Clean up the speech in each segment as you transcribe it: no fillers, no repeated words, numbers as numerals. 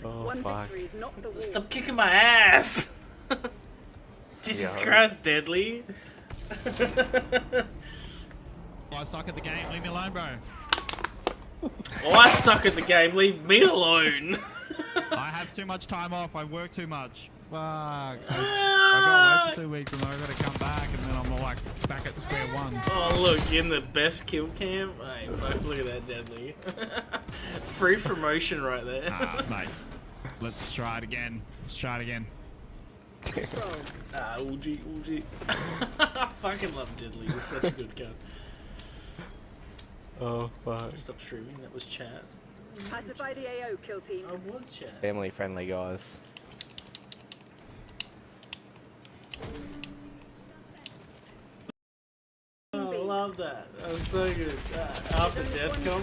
Oh, fuck. Stop kicking my ass! Jesus Christ, Deadly. I suck at the game. Leave me alone, bro. Oh, I suck at the game. Leave me alone. I have too much time off. I work too much. Fuck. I got away for 2 weeks and then I gotta come back and then I'm like back at square one. Oh, look, you're in the best kill cam. Hey, fuck, look at that, Deadly. Free promotion right there. Mate. Let's try it again. Let's try it again. Uji. I fucking love Deadly. He's such a good gun. Oh, fuck. Stop streaming. That was chat. Pacify the AO, kill team. I was chat. Family friendly, guys. Oh, I love that. That was so good. After death come.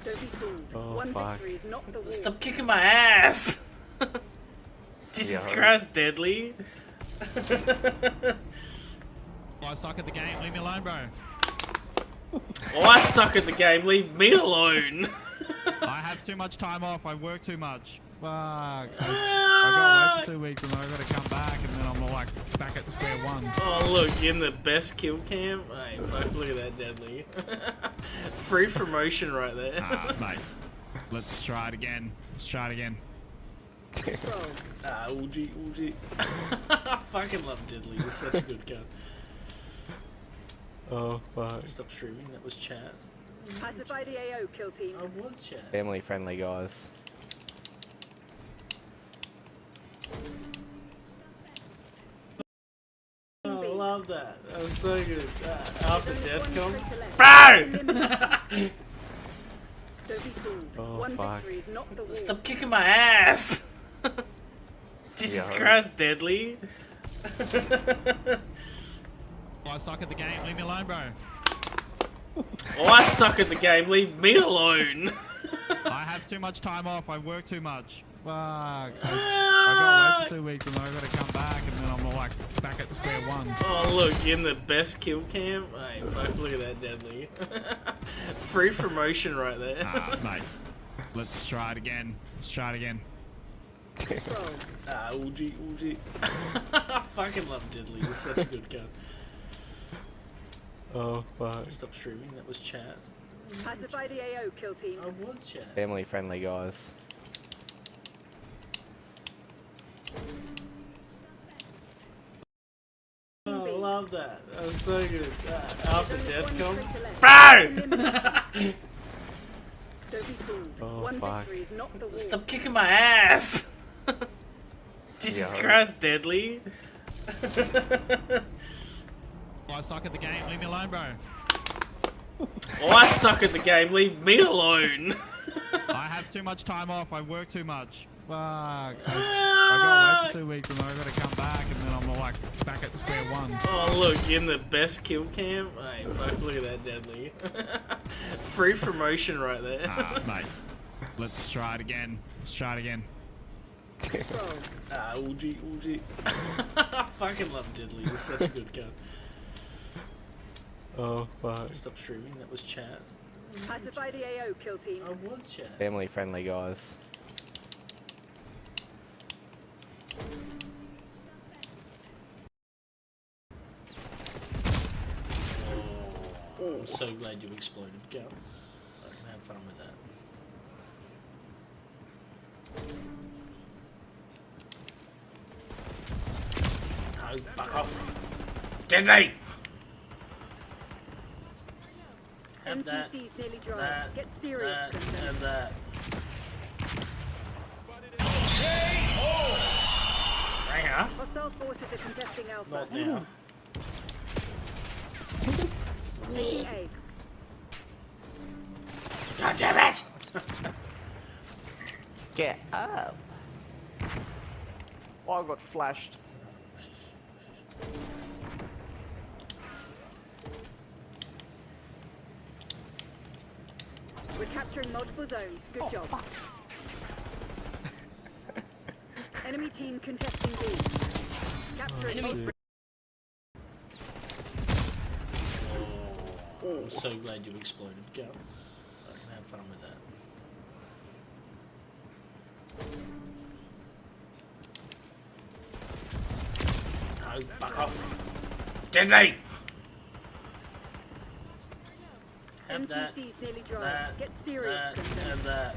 Don't be fooled. Oh, One fuck. victory is not the war. Stop kicking my ass! Jesus Christ, Deadly. I suck at the game. Leave me alone, bro. Oh, I suck at the game. Leave me alone. I have too much time off. I work too much. Fuck. I got away for 2 weeks and then I gotta come back and then I'm like back at square one. Oh, look, you're in the best kill cam. Hey, fuck, look at that, Deadly. Free promotion right there. Mate. Let's try it again. Let's try it again. Uji. I fucking love Deadly. He's such a good gun. Oh, fuck. Stop streaming. That was chat. Pacify the AO, kill team. I was chat. Family friendly, guys. Oh, I love that. That was so good. After death come. Don't be fooled. Oh, One fuck. victory is not the war. Stop kicking my ass! Jesus Christ, Deadly. I suck at the game. Leave me alone, bro. Oh, I suck at the game. Leave me alone. I have too much time off. I work too much. Fuck. I got away for 2 weeks and then I gotta come back and then I'm like back at square one. Oh, look, you're in the best kill cam. Hey, fuck, look at that, Deadly. Free promotion right there. Mate. Let's try it again. Let's try it again. Uji. I fucking love Deadly. He's such a good gun. Oh, fuck. Stop streaming. That was chat. Pacify the AO, kill team. I was chat. Family friendly, guys. Oh, I love that. That was so good. After death come. Don't be fooled. Oh, One fuck. victory is not the war. Stop kicking my ass! Jesus Christ, Deadly. I suck at the game. Leave me alone, bro. Oh, I suck at the game. Leave me alone. I have too much time off. I work too much. Fuck. I got away for 2 weeks and then I gotta come back and then I'm like back at square one. Oh, look, you're in the best kill cam. Hey, fuck, look at that, Deadly. Free promotion right there. Mate. Let's try it again. Let's try it again. Uji. I fucking love Deadly. He's such a good gun. Oh, fuck. Stop streaming. That was chat. Pacify the AO, kill team. I was chat. Family friendly, guys. Oh, I'm so glad you exploded. Go. I can have fun with that. No, fuck off. Deadly! Have that, MTC's nearly dry. that, Get serious, that, Crimson. and that. Right here. Hostile forces are contesting Alpha. Not now. Taking A. God damn it! Get up. Oh, I got flashed. We're capturing multiple zones. Good job. Fuck. Enemy team contesting B. Capturing multiple. Oh, I'm so glad you exploded. Go. I can have fun with that. Fuck off. Deadly! Have that. MTC's nearly dry. That. Get serious. That. Crimson. And that.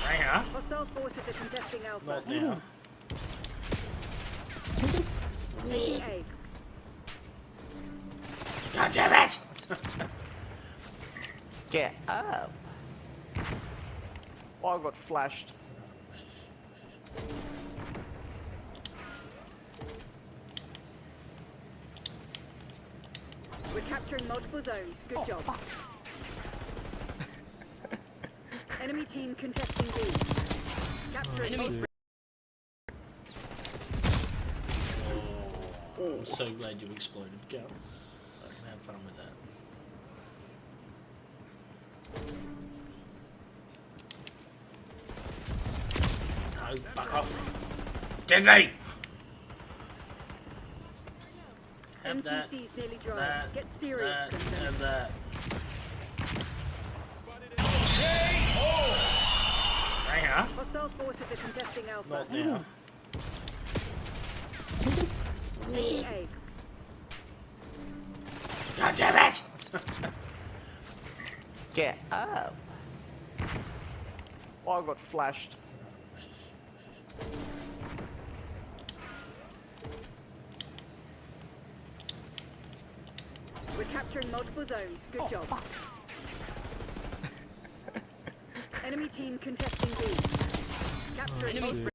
Right here. Hostile forces are contesting Alpha. Not now. Taking A. God damn it! Get up. Oh, I got flashed. We're capturing multiple zones. Good job. Enemy team contesting B. Capturing Enemies. Oh, I'm so glad you exploded. Go. I can have fun with that. No, fuck off. Deadly! Have that. MTC's nearly dry. That. Get serious. That. Crimson. And that. Right here. Hostile forces are contesting Alpha. Not now. Taking A. God damn it! Get up. Oh, I got flashed. We're capturing multiple zones. Good job. Enemy team contesting B. Capturing Osprey.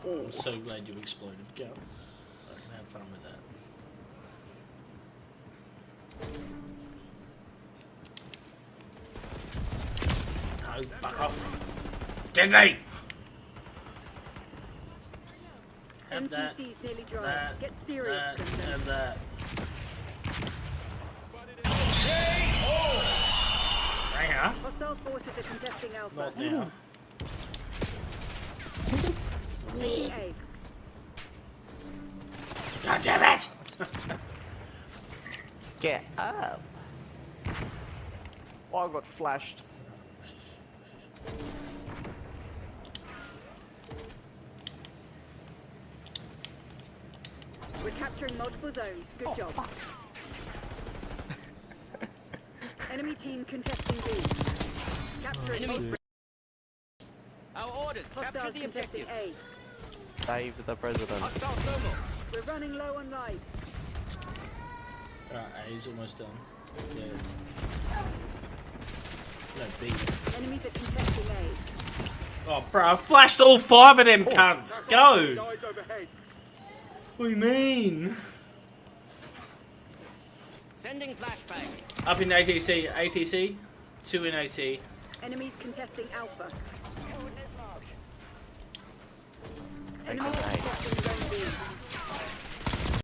I'm so glad you exploded. Go. I can have fun with that. No, fuck off. Deadly! Have that. MTC's nearly dry. That. Get serious. That. Crimson. And that. Right here. Hostile forces are contesting Alpha. Not now. Taking A. God damn it! Get up. Oh, I got flashed. We're capturing multiple zones. Good job. Enemy team contesting B. Capturing Osprey. Our orders. Capture Hostiles the contesting objective. A. Save the president. Hostile thermal. We're running low on life. Alright, A's almost done. Yeah. No, B. Enemies are contesting A. Oh, bro, I flashed all 5 of them cunts. Go! Guys overhead. What do you mean? Sending flashbang. Up in ATC. ATC. 2 in AT. Enemies contesting Alpha. Taking Enemies A. contesting Zone B.